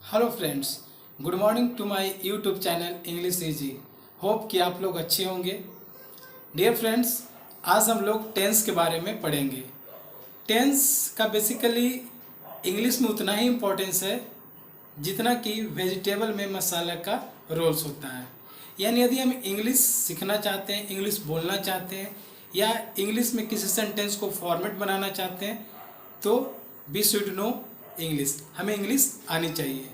Hello friends, good morning to my YouTube channel English easy. Hope कि आप लोग अच्छे होंगे। डियर फ्रेंड्स, आज हम लोग टेंस के बारे में पढ़ेंगे। टेंस का बेसिकली इंग्लिश में उतना ही इम्पोर्टेंस है जितना कि वेजिटेबल में मसाला का रोल्स होता है। यानी यदि हम इंग्लिश सीखना चाहते हैं, इंग्लिश बोलना चाहते हैं या इंग्लिश में किसी सेंटेंस को फॉर्मेट बनाना चाहते हैं तो वी शुड नो इंग्लिश। हमें इंग्लिश आनी चाहिए,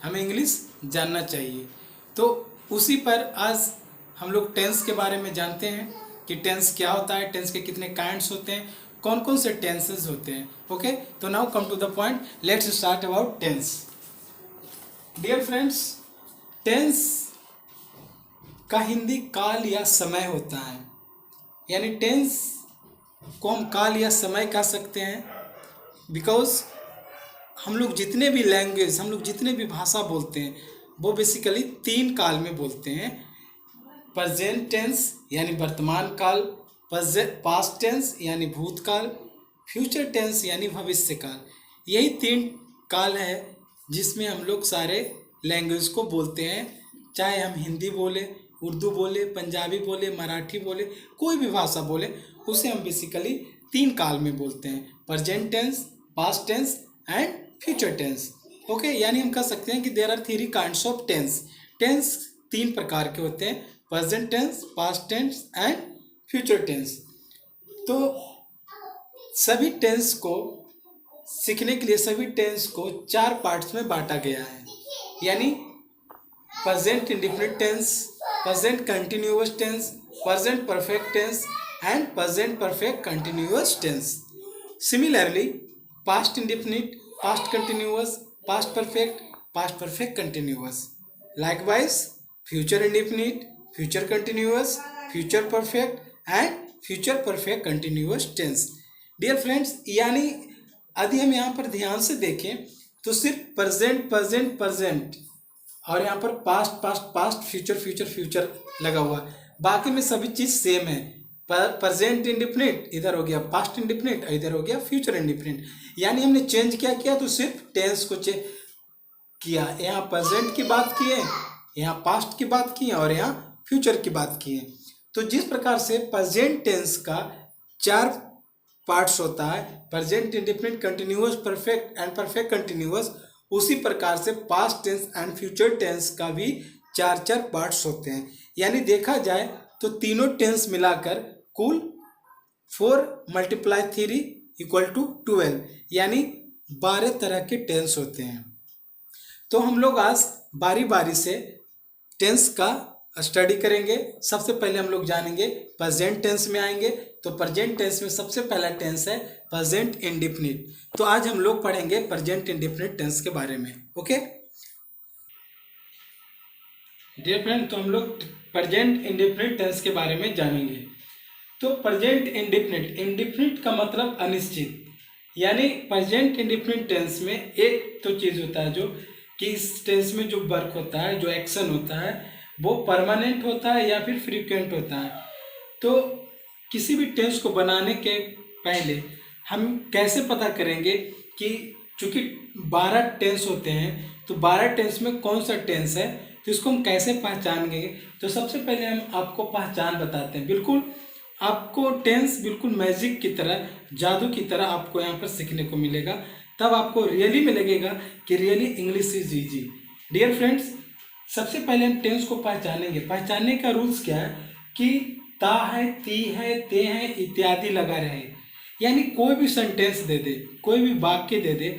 हमें इंग्लिश जानना चाहिए। तो उसी पर आज हम लोग टेंस के बारे में जानते हैं कि टेंस क्या होता है, टेंस के कितने काइंड्स होते हैं, कौन कौन से टेंसेस होते हैं। ओके, तो now come to the point, let's start about tense. Dear friends, tense का हिंदी काल या समय होता है। यानी टेंस को हम काल या समय कह सकते हैं बिकॉज हम लोग जितने भी लैंग्वेज, हम लोग जितने भी भाषा बोलते हैं वो बेसिकली तीन काल में बोलते हैं। प्रेजेंट टेंस यानी वर्तमान काल, पास्ट टेंस यानी भूतकाल, फ्यूचर टेंस यानी भविष्य काल। यही तीन काल है जिसमें हम लोग सारे लैंग्वेज को बोलते हैं। चाहे हम हिंदी बोले, उर्दू बोले, पंजाबी बोले, मराठी बोले, कोई भी भाषा बोले, उसे हम बेसिकली तीन काल में बोलते हैं। Present tense, past tense and future tense. Okay, यानी हम कह सकते हैं कि there are three kinds of tense. Tense तीन प्रकार के होते हैं, present tense, past tense and future tense. तो सभी टेंस को सीखने के लिए सभी टेंस को चार पार्ट्स में बांटा गया है। यानी present indefinite tense, present continuous tense, present perfect tense and present perfect continuous tense. Similarly past indefinite, past continuous, past perfect continuous. Likewise, future indefinite, future continuous, future perfect and future perfect continuous tense. Dear friends, यानी यदि हम यहाँ पर ध्यान से देखें तो सिर्फ प्रेजेंट प्रेजेंट प्रेजेंट और यहाँ पर past past past, future future future लगा हुआ है। बाकी में सभी चीज़ सेम है। प्रेजेंट इंडेफिनिट इधर हो गया पास्ट इंडेफिनिट, इधर हो गया फ्यूचर इंडेफिनिट। यानी हमने चेंज क्या किया, तो सिर्फ टेंस को चेंज किया। यहाँ प्रेजेंट की बात की है, यहाँ पास्ट की बात की है और यहाँ फ्यूचर की बात की है। तो जिस प्रकार से प्रेजेंट टेंस का चार पार्ट्स होता है, present indefinite, continuous, perfect and perfect continuous, उसी प्रकार से past tense and future tense का भी चार चार पार्ट्स होते हैं। यानी देखा जाए तो तीनों टेंस मिलाकर कुल 4 × 3 = 12, यानी 12 तरह के टेंस होते हैं। तो हम लोग आज बारी बारी से टेंस का स्टडी करेंगे। सबसे पहले हम लोग जानेंगे प्रेजेंट टेंस में आएंगे। तो प्रेजेंट टेंस में सबसे पहला टेंस है प्रेजेंट इंडेफिनिट। तो आज हम लोग पढ़ेंगे प्रेजेंट इंडेफिनिट टेंस के बारे में। ओके डियर फ्रेंड, तो हम लोग प्रेजेंट इंडेफिनिट टेंस के बारे में जानेंगे। तो प्रेजेंट इंडेफिनिट, इंडेफिनिट का मतलब अनिश्चित। यानी प्रेजेंट इंडेफिनिट टेंस में एक तो चीज़ होता है जो कि इस टेंस में जो वर्क होता है, जो एक्शन होता है, वो परमानेंट होता है या फिर फ्रीक्वेंट होता है। तो किसी भी टेंस को बनाने के पहले हम कैसे पता करेंगे कि चूँकि 12 टेंस होते हैं तो 12 टेंस में कौन सा टेंस है, तो इसको हम कैसे पहचानेंगे। तो सबसे पहले हम आपको पहचान बताते हैं। बिल्कुल आपको टेंस बिल्कुल मैजिक की तरह, जादू की तरह आपको यहाँ पर सीखने को मिलेगा। तब आपको रियली में लगेगा कि रियली इंग्लिश इज ईजी। डियर फ्रेंड्स, सबसे पहले हम टेंस को पहचानेंगे। पहचानने का रूल्स क्या है कि ता है, ती है, ते है इत्यादि लगा रहे। यानी कोई भी सेंटेंस दे दे, कोई भी वाक्य दे दे,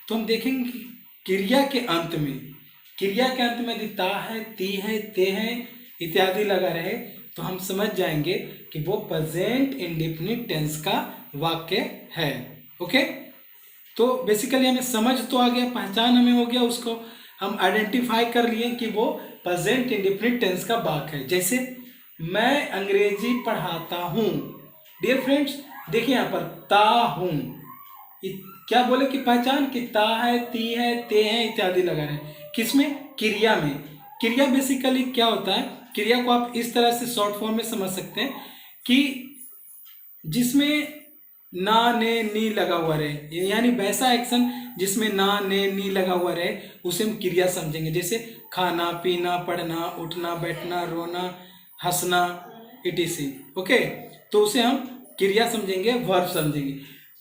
तो हम देखेंगे कि क्रिया के अंत में यदि ता है, ती है, ते है इत्यादि लगा रहे तो हम समझ जाएंगे कि वो प्रेजेंट इंडेफिनिट टेंस का वाक्य है। ओके, तो बेसिकली हमें समझ तो आ गया, पहचान हमें हो गया, उसको हम आइडेंटिफाई कर लिए कि वो प्रेजेंट इंडेफिनिट टेंस का वाक्य है। जैसे मैं अंग्रेजी पढ़ाता हूँ। डियर फ्रेंड्स, देखिए यहाँ पर ता हूँ, क्या बोले कि पहचान कि ता है, ती है, ते है इत्यादि लगा रहे हैं। किसमें? क्रिया में। क्रिया बेसिकली क्या होता है, क्रिया को आप इस तरह से शॉर्ट फॉर्म में समझ सकते हैं कि जिसमें ना, ने, नी लगा हुआ रहे, यानी वैसा एक्शन जिसमें ना, ने, नी लगा हुआ रहे उसे हम क्रिया समझेंगे। जैसे खाना, पीना, पढ़ना, उठना, बैठना, रोना, हंसना, etc। ओके, तो उसे हम क्रिया समझेंगे, वर्ब समझेंगे।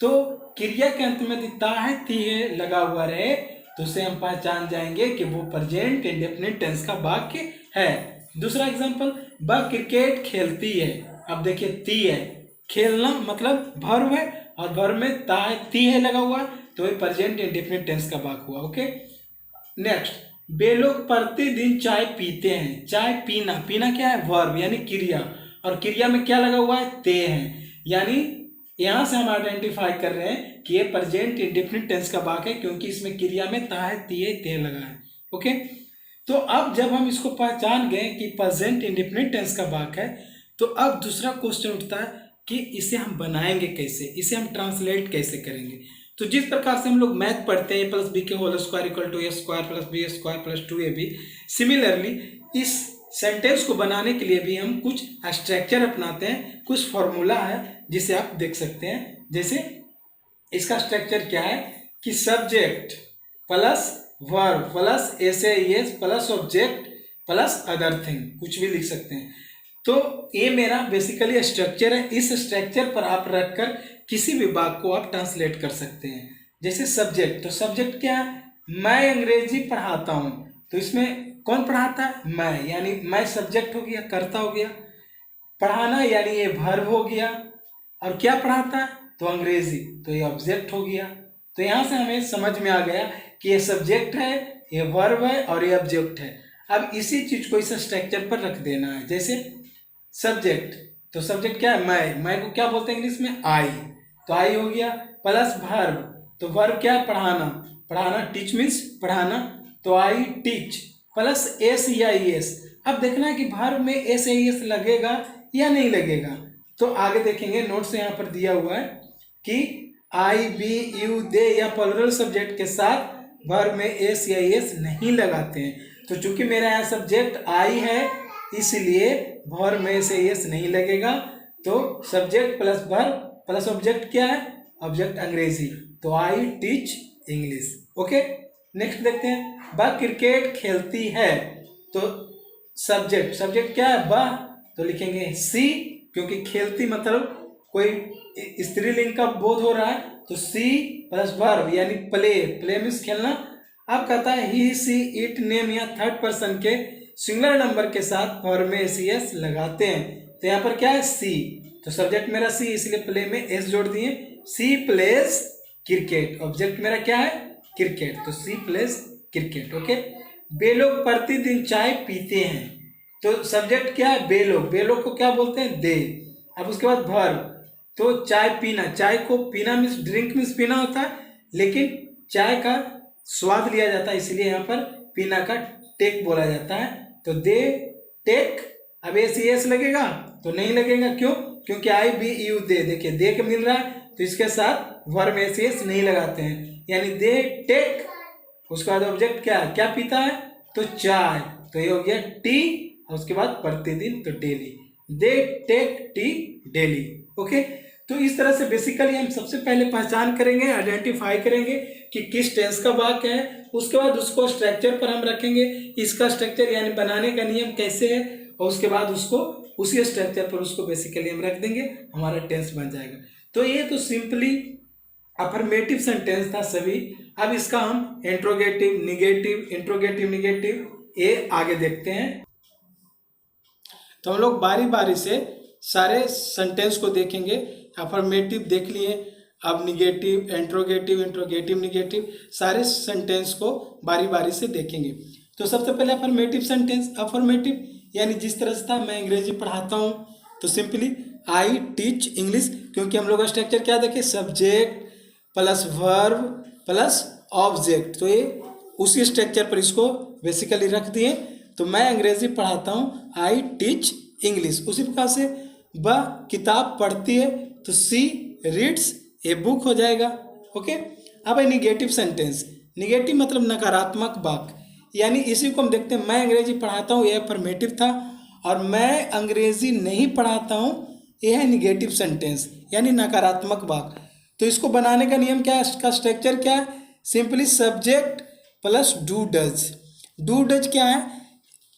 तो क्रिया के अंत में दिखता है ती है लगा हुआ रहे तो उसे हम पहचान जाएंगे कि वो प्रेजेंट इंडेफिनिट टेंस का वाक्य है। दूसरा एग्जांपल, वह क्रिकेट खेलती है। अब देखिए ती है, खेलना मतलब वर्ब है और वर्ब में ता है, ती है लगा हुआ तो ये प्रेजेंट इंडेफिनिट टेंस का वाक्य हुआ। ओके, नेक्स्ट, वे लोग प्रतिदिन चाय पीते हैं। चाय पीना, पीना क्या है? वर्ब यानी क्रिया, और क्रिया में क्या लगा हुआ है? ते है। यानी यहां से हम आइडेंटिफाई कर रहे हैं कि ये प्रेजेंट इंडेफिनिट टेंस का वाक्य है क्योंकि इसमें क्रिया में ता है, ती है, ते लगा है। ओके, तो अब जब हम इसको पहचान गए कि प्रेजेंट इंडेफिनिट टेंस का वाक्य है तो अब दूसरा क्वेश्चन उठता है कि इसे हम बनाएंगे कैसे, इसे हम ट्रांसलेट कैसे करेंगे। तो जिस प्रकार से हम लोग मैथ पढ़ते हैं a+b के whole square equal to a² + b² + 2ab, similarly इस सेंटेंस को बनाने के लिए भी हम कुछ स्ट्रक्चर अपनाते हैं, कुछ फॉर्मूला है जिसे आप देख सकते हैं। जैसे इसका स्ट्रक्चर क्या है कि subject plus verb plus S plus object plus other thing, कुछ भी लिख सकते हैं। तो ये मेरा बेसिकली स्ट्रक्चर है। इस स्ट्रक्चर पर आप रखकर किसी भी वाक्य को आप ट्रांसलेट कर सकते हैं। जैसे सब्जेक्ट, तो सब्जेक्ट क्या है? मैं अंग्रेजी पढ़ाता हूँ, तो इसमें कौन पढ़ाता है? मैं, यानी मैं सब्जेक्ट हो गया, कर्ता हो गया। पढ़ाना यानी ये वर्ब हो गया, और क्या पढ़ाता है? तो अंग्रेजी, तो ये ऑब्जेक्ट हो गया। तो यहाँ से हमें समझ में आ गया कि ये सब्जेक्ट है, ये वर्ब है और ये ऑब्जेक्ट है। अब इसी चीज को इस स्ट्रक्चर पर रख देना है। जैसे सब्जेक्ट, तो सब्जेक्ट क्या है? मैं को क्या बोलते हैं इंग्लिश में? आई, तो आई हो गया। प्लस वर्ब, तो वर्ब क्या है? पढ़ाना, पढ़ाना, टीच मीन्स पढ़ाना, तो आई टीच। प्लस एस या एस, अब देखना है कि वर्ब में एस या एस लगेगा या नहीं लगेगा। तो आगे देखेंगे, नोट्स यहाँ पर दिया हुआ है कि आई, बी, यू, दे या प्लुरल सब्जेक्ट के साथ वर्ब में एस या एस नहीं लगाते हैं। तो चूंकि मेरा यहाँ सब्जेक्ट आई है इसलिए वर्ब में से एस नहीं लगेगा। तो subject plus verb plus object क्या है? ऑब्जेक्ट अंग्रेजी, तो I teach English. Okay, next देखते हैं, वह क्रिकेट खेलती है। तो सब्जेक्ट, सब्जेक्ट क्या है? वह, तो लिखेंगे सी, क्योंकि खेलती मतलब कोई स्त्रीलिंग का बोध हो रहा है, तो सी प्लस वर्ब यानी प्ले, प्ले मीन्स खेलना। अब कहता है ही, सी, इट, नेम या थर्ड पर्सन के सिंगुलर नंबर के साथ वर्ब में एस लगाते हैं। तो यहाँ पर क्या है? सी, तो सब्जेक्ट मेरा सी इसलिए प्ले में एस जोड़ दिए। सी प्लेस क्रिकेट, ऑब्जेक्ट मेरा क्या है? क्रिकेट, तो सी प्लेस क्रिकेट। ओके, वे लोग प्रतिदिन चाय पीते हैं, तो सब्जेक्ट क्या है? वे लोग, वे लोग को क्या बोलते हैं? दे। अब उसके बाद वर्ब, तो चाय पीना, चाय को पीना मीन्स ड्रिंक मीन्स पीना होता है, लेकिन चाय का स्वाद लिया जाता है इसलिए यहाँ पर पीना का टेक बोला जाता है। तो दे टेक, अब एस लगेगा? तो नहीं लगेगा, क्यों? क्योंकि आई, बी, यू, दे, देखिए दे के मिल रहा है तो इसके साथ वर्ब में एस नहीं लगाते हैं, यानी दे टेक। उसके बाद ऑब्जेक्ट क्या पीता है? तो चाय, तो ये हो गया टी, और उसके बाद प्रतिदिन, तो daily, they take tea daily. Okay, तो इस तरह से बेसिकली हम सबसे पहले पहचान करेंगे, आइडेंटिफाई करेंगे कि किस टेंस का वाक्य है। उसके बाद उसको स्ट्रक्चर पर हम रखेंगे, इसका स्ट्रक्चर यानी बनाने का नियम कैसे है, और उसके बाद उसको उसी स्ट्रक्चर पर उसको बेसिकली हम रख देंगे, हमारा टेंस बन जाएगा। तो ये तो सिंपली अफर्मेटिव सेंटेंस था सभी। अब इसका हम इंट्रोगेटिव, निगेटिव, इंट्रोगेटिव, निगेटिव, ये आगे देखते हैं। तो हम लोग बारी बारी से सारे सेंटेंस को देखेंगे। अफर्मेटिव देख लिए, अब निगेटिव, इंट्रोगेटिव, इंट्रोगेटिव, निगेटिव, सारे सेंटेंस को बारी बारी से देखेंगे। तो सबसे पहले अफर्मेटिव सेंटेंस, अफर्मेटिव यानी जिस तरह से था, मैं अंग्रेजी पढ़ाता हूँ, तो सिंपली आई टीच इंग्लिश, क्योंकि हम लोग का स्ट्रक्चर क्या देखे? Subject plus verb plus object, तो ये उसी स्ट्रक्चर पर इसको बेसिकली रख दिए। तो मैं अंग्रेजी पढ़ाता हूँ, आई टीच इंग्लिश। उसी प्रकार से वह किताब पढ़ती है, तो सी रीड्स ए बुक हो जाएगा। ओके, अब है निगेटिव सेंटेंस। निगेटिव मतलब नकारात्मक वाक्य, यानी इसी को हम देखते हैं। मैं अंग्रेजी पढ़ाता हूँ, यह अफर्मेटिव था, और मैं अंग्रेजी नहीं पढ़ाता हूँ, यह है निगेटिव सेंटेंस यानी नकारात्मक वाक्य। तो इसको बनाने का नियम क्या है? इसका स्ट्रक्चर क्या है? Simply subject plus do does. Do does क्या है?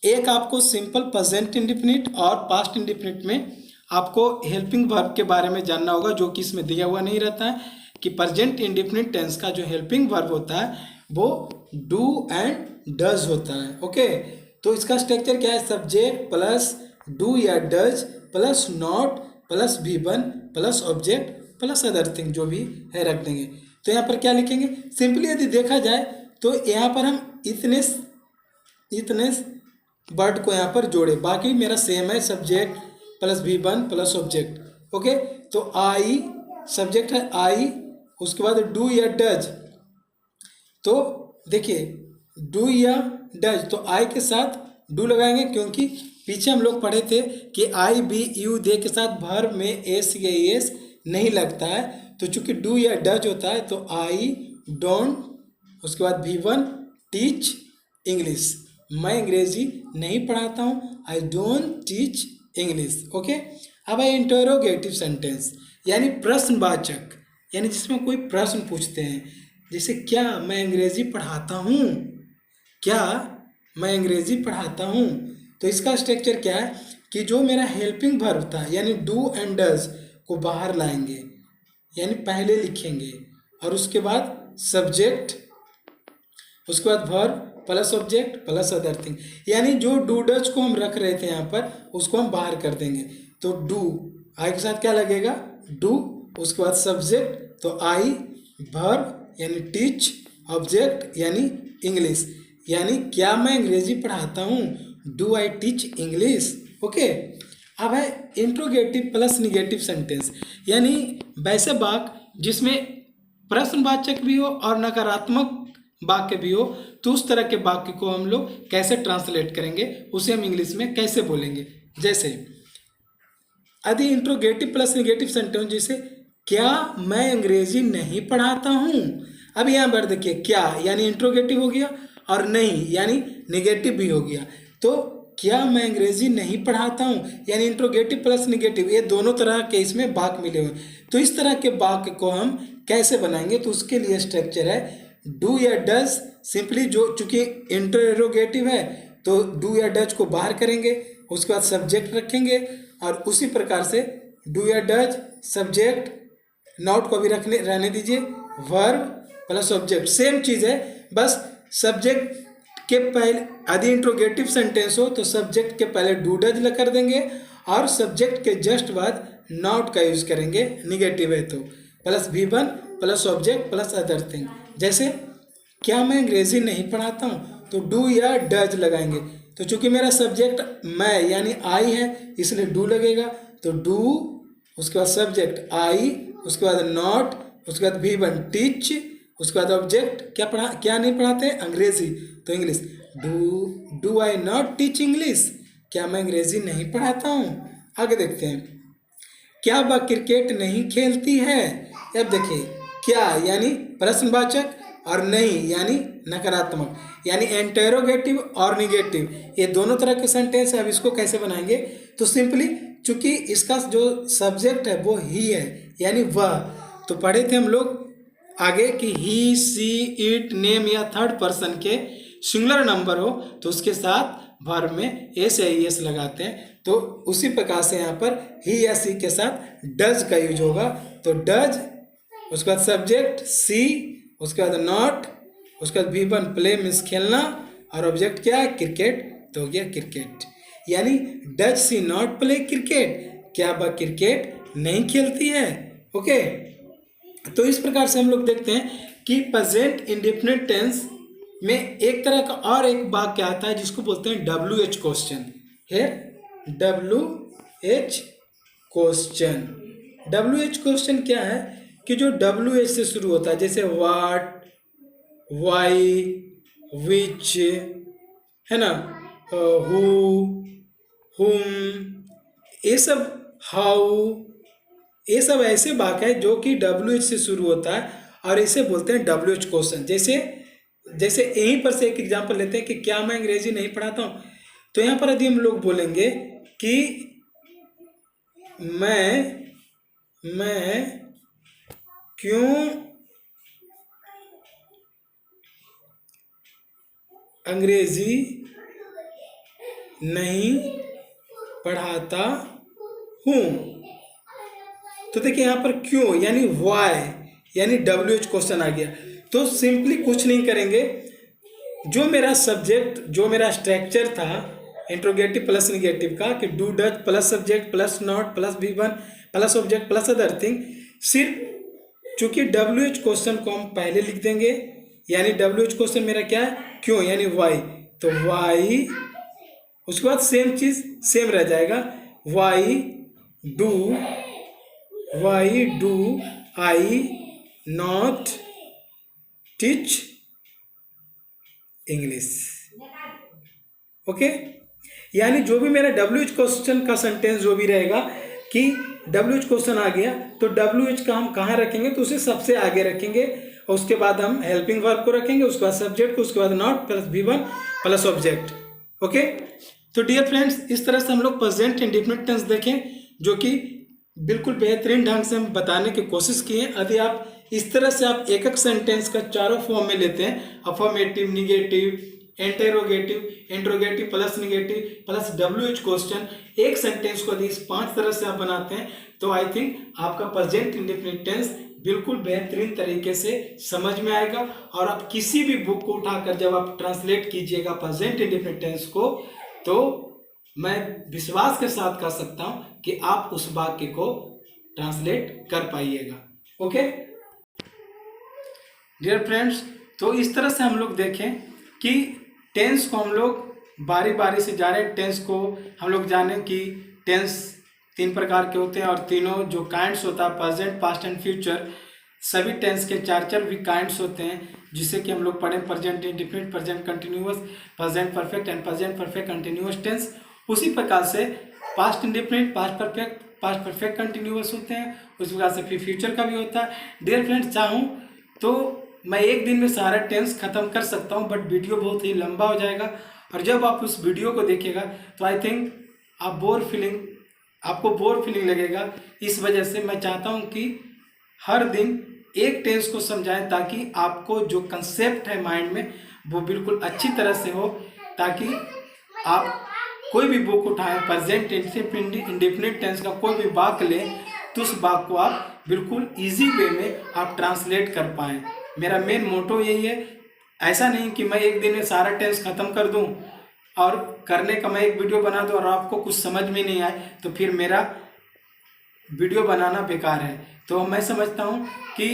एक आपको सिंपल प्रेजेंट इंडेफिनिट और पास्ट इंडेफिनिट में आपको हेल्पिंग वर्ब के बारे में जानना होगा, जो कि इसमें दिया हुआ नहीं रहता है कि प्रेजेंट इंडेफिनिट टेंस का जो हेल्पिंग वर्ब होता है वो डू एंड डज होता है। ओके, तो इसका स्ट्रक्चर क्या है? सब्जेक्ट प्लस डू या डज प्लस नॉट प्लस भी one plus object plus other thing जो भी है रख देंगे। तो यहाँ पर क्या लिखेंगे? सिंपली यदि देखा जाए तो यहाँ पर हम इतने वर्ड को यहाँ पर जोड़े, बाकी मेरा सेम है, सब्जेक्ट प्लस भी वन प्लस ऑब्जेक्ट। ओके, तो आई सब्जेक्ट है आई, उसके बाद डू या डज, तो देखिए डू या डज तो आई के साथ डू लगाएंगे, क्योंकि पीछे हम लोग पढ़े थे कि आई बी यू दे के साथ वर्ब में एस या एस नहीं लगता है। तो चूंकि डू या डज होता है तो आई डोंट, उसके बाद भी वन टीच इंग्लिश, मैं अंग्रेजी नहीं पढ़ाता हूँ, I don't teach English. Okay, अब है इंटरोगेटिव सेंटेंस यानी प्रश्नवाचक, यानी जिसमें कोई प्रश्न पूछते हैं, जैसे क्या मैं अंग्रेजी पढ़ाता हूँ, क्या मैं अंग्रेजी पढ़ाता हूँ। तो इसका स्ट्रक्चर क्या है कि जो मेरा हेल्पिंग वर्ब था यानी डू एंड डज को बाहर लाएंगे, यानी पहले लिखेंगे और उसके बाद सब्जेक्ट, उसके बाद verb plus object plus other thing, यानी जो डू डज को हम रख रहे थे यहाँ पर उसको हम बाहर कर देंगे। तो डू आई के साथ क्या लगेगा? डू, उसके बाद सब्जेक्ट तो आई, वर्ब यानी टीच, ऑब्जेक्ट यानी इंग्लिश, यानी क्या मैं अंग्रेजी पढ़ाता हूँ, do I teach English. Okay, अब है इंट्रोगेटिव प्लस निगेटिव सेंटेंस, यानी वैसे वाक्य जिसमें प्रश्नवाचक भी हो और नकारात्मक वाक्य भी हो, तो उस तरह के वाक्य को हम लोग कैसे ट्रांसलेट करेंगे, उसे हम इंग्लिश में कैसे बोलेंगे। जैसे यदि इंट्रोगेटिव प्लस निगेटिव सेंटेंस, जैसे क्या मैं अंग्रेजी नहीं पढ़ाता हूँ। अब यहाँ पर देखिए क्या यानी इंट्रोगेटिव हो गया और नहीं यानी निगेटिव भी हो गया। तो क्या मैं अंग्रेजी नहीं पढ़ाता हूँ यानी इंट्रोगेटिव प्लस निगेटिव, ये दोनों तरह के इसमें वाक्य मिले हुए। तो इस तरह के वाक्य को हम कैसे बनाएंगे? तो उसके लिए स्ट्रक्चर है डू या डज, सिंपली जो चूंकि इंटरोगेटिव है तो डू या डज को बाहर करेंगे, उसके बाद सब्जेक्ट रखेंगे और उसी प्रकार से डू या डज सब्जेक्ट, नॉट को भी रहने दीजिए, वर्ब प्लस ऑब्जेक्ट सेम चीज़ है, बस सब्जेक्ट के पहले यदि इंट्रोगेटिव सेंटेंस हो तो सब्जेक्ट के पहले डू डज कर देंगे और सब्जेक्ट के जस्ट बाद नॉट का यूज करेंगे, निगेटिव है तो प्लस भी one plus object plus other thing. जैसे क्या मैं अंग्रेजी नहीं पढ़ाता हूँ तो डू या डज लगाएंगे, तो चूंकि मेरा सब्जेक्ट मैं यानी आई है इसलिए डू लगेगा, तो डू, उसके बाद सब्जेक्ट आई, उसके बाद नॉट, उसके बाद भी वन टीच, उसके बाद ऑब्जेक्ट क्या नहीं पढ़ाते अंग्रेजी तो English, do I not teach English, क्या मैं अंग्रेजी नहीं पढ़ाता हूँ। आगे देखते हैं, क्या वह क्रिकेट नहीं खेलती है। अब देखिए क्या यानी प्रश्नवाचक और नहीं यानी नकारात्मक, यानी इंटरोगेटिव और निगेटिव, ये दोनों तरह के सेंटेंस है। अब इसको कैसे बनाएंगे? तो सिंपली चूंकि इसका जो सब्जेक्ट है वो ही है यानी वह, तो पढ़े थे हम लोग आगे कि ही सी इट नेम या थर्ड पर्सन के सिंगुलर नंबर हो तो उसके साथ वर्ब में एस या एस लगाते हैं। तो उसी प्रकार से यहाँ पर ही या सी के साथ डज का यूज होगा, तो डज, उसके बाद सब्जेक्ट सी, उसके बाद नॉट, उसके बाद भी वन प्ले मीन्स खेलना और ऑब्जेक्ट क्या है क्रिकेट, तो हो गया क्रिकेट। यानी does she not play cricket, क्या वह क्रिकेट नहीं खेलती है। ओके, तो इस प्रकार से हम लोग देखते हैं कि प्रेजेंट इंडेफिनिट टेंस में एक तरह का और एक वाक्य आता है जिसको बोलते हैं WH क्वेश्चन है। WH क्वेश्चन, WH क्वेश्चन क्या है कि जो WH से शुरू होता है, जैसे व्हाट, वाई, विच, है ना, हु, हुम, ये सब, हाउ, ये सब ऐसे वाक्य है जो कि WH से शुरू होता है और इसे बोलते हैं WH क्वेश्चन। जैसे यहीं पर से एक एग्जांपल लेते हैं कि क्या मैं अंग्रेजी नहीं पढ़ाता हूँ, तो यहाँ पर यदि हम लोग बोलेंगे कि मैं क्यों अंग्रेजी नहीं पढ़ाता हूँ। तो देखिए यहाँ पर क्यों यानी वाई यानी WH क्वेश्चन आ गया। तो सिंपली कुछ नहीं करेंगे, जो मेरा सब्जेक्ट जो मेरा स्ट्रक्चर था इंट्रोगेटिव प्लस निगेटिव का कि do Dutch plus subject plus not plus V1 plus object plus other thing, सिर्फ चूंकि WH क्वेश्चन को हम पहले लिख देंगे यानी WH क्वेश्चन मेरा क्या है क्यों यानी वाई, तो वाई उसके बाद सेम चीज सेम रह जाएगा, why do I not teach English. Okay, यानी जो भी मेरा WH क्वेश्चन का सेंटेंस जो भी रहेगा कि WH क्वेश्चन आ गया तो WH का हम कहाँ रखेंगे, तो उसे सबसे आगे रखेंगे और उसके बाद हम हेल्पिंग वर्ब को रखेंगे, उसके बाद सब्जेक्ट को, उसके बाद not plus V1 plus object. Okay, तो डियर फ्रेंड्स इस तरह से हम लोग प्रेजेंट इंडेफिनिट टेंस देखें जो कि बिल्कुल बेहतरीन ढंग से हम बताने की कोशिश किए। यदि आप इस तरह से आप एक एक सेंटेंस का चारों फॉर्म में लेते हैं, affirmative, negative, interrogative, interrogative plus negative plus WH question, एक सेंटेंस को यदि इस 5 तरह से आप बनाते हैं तो आई थिंक आपका प्रेजेंट इंडेफिनिट टेंस बिल्कुल बेहतरीन तरीके से समझ में आएगा। और आप किसी भी बुक को उठाकर जब आप ट्रांसलेट कीजिएगा प्रेजेंट इंडेफिनिट टेंस को, तो मैं विश्वास के साथ कह सकता हूं कि आप उस वाक्य को ट्रांसलेट कर पाइएगा। ओके डियर फ्रेंड्स, तो इस तरह से हम लोग देखें कि टेंस को हम लोग बारी बारी से जाने, टेंस को हम लोग जाने कि टेंस 3 प्रकार के होते हैं और तीनों जो काइंड्स होता है प्रेजेंट, पास्ट एंड फ्यूचर, सभी टेंस के 4 भी काइंड्स होते हैं जिसे कि हम लोग पढ़ें present indefinite, present continuous, present perfect and present perfect continuous tense. उसी प्रकार से past indefinite, past perfect continuous होते हैं, उसी प्रकार से फिर फ्यूचर का भी होता है। डियर फ्रेंड्स, चाहूँ तो मैं एक दिन में सारा टेंस खत्म कर सकता हूँ, बट वीडियो बहुत ही लंबा हो जाएगा और जब आप उस वीडियो को देखिएगा तो आई थिंक आपको बोर फीलिंग लगेगा। इस वजह से मैं चाहता हूँ कि हर दिन एक टेंस को समझाएं ताकि आपको जो कंसेप्ट है माइंड में वो बिल्कुल अच्छी तरह से हो, ताकि आप कोई भी बुक उठाएं प्रेजेंट इंडेफिनिट टेंस का कोई भी वाक्य लें तो उस वाक्य को आप बिल्कुल इजी वे में आप ट्रांसलेट कर पाएँ। मेरा मेन मोटो यही है। ऐसा नहीं कि मैं एक दिन में सारा टेंस खत्म कर दूं और करने का मैं एक वीडियो बना दूं और आपको कुछ समझ में नहीं आए तो फिर मेरा वीडियो बनाना बेकार है। तो मैं समझता हूं कि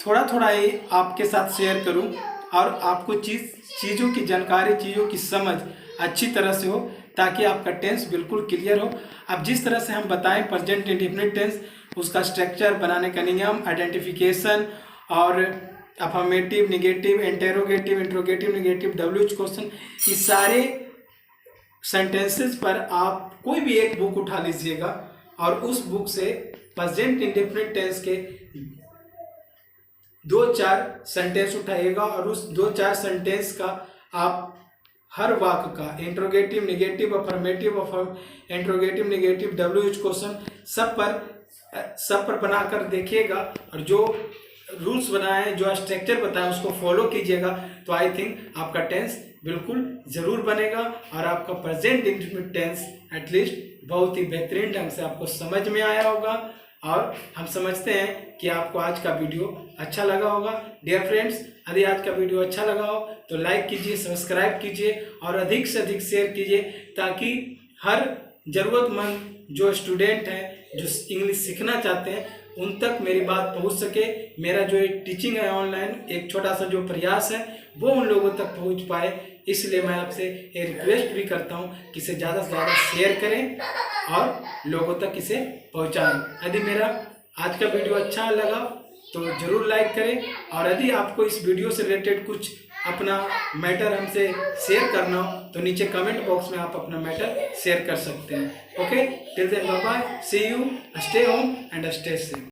थोड़ा थोड़ा ही आपके साथ शेयर करूं और आपको चीज़ों की जानकारी, चीज़ों की समझ अच्छी तरह से हो ताकि आपका टेंस बिल्कुल क्लियर हो। अब जिस तरह से हम बताएं प्रेजेंट इंडेफिनिट टेंस, उसका स्ट्रक्चर, बनाने का नियम, आइडेंटिफिकेशन और affirmative, negative, interrogative, interrogative, negative, WH question, इस सारे सेंटेंसेस पर आप कोई भी एक बुक उठा लीजिएगा और उस बुक से प्रेजेंट इंडेफिनिट टेंस के 2-4 सेंटेंस उठाइएगा और उस 2-4 सेंटेंस का आप हर वाक्य का interrogative, negative, affirmative, interrogative, negative, WH question सब पर बनाकर देखिएगा और जो रूल्स बनाए, जो स्ट्रक्चर बताएं उसको फॉलो कीजिएगा तो आई थिंक आपका टेंस बिल्कुल ज़रूर बनेगा और आपका प्रेजेंट इंडेफिनिट टेंस एटलीस्ट बहुत ही बेहतरीन ढंग से आपको समझ में आया होगा। और हम समझते हैं कि आपको आज का वीडियो अच्छा लगा होगा। डियर फ्रेंड्स, यदि आज का वीडियो अच्छा लगा हो तो लाइक कीजिए, सब्सक्राइब कीजिए और अधिक से अधिक शेयर कीजिए ताकि हर ज़रूरतमंद जो स्टूडेंट हैं, जो इंग्लिश सीखना चाहते हैं, उन तक मेरी बात पहुंच सके। मेरा जो एक टीचिंग है ऑनलाइन, एक छोटा सा जो प्रयास है वो उन लोगों तक पहुंच पाए, इसलिए मैं आपसे ये रिक्वेस्ट भी करता हूं कि इसे ज़्यादा से ज़्यादा शेयर करें और लोगों तक इसे पहुंचाएं। यदि मेरा आज का वीडियो अच्छा लगा तो ज़रूर लाइक करें और यदि आपको इस वीडियो से रिलेटेड कुछ अपना मैटर हमसे शेयर करना हो तो नीचे कमेंट बॉक्स में आप अपना मैटर शेयर कर सकते हैं। Okay, till then bye bye, see you, stay home and stay safe.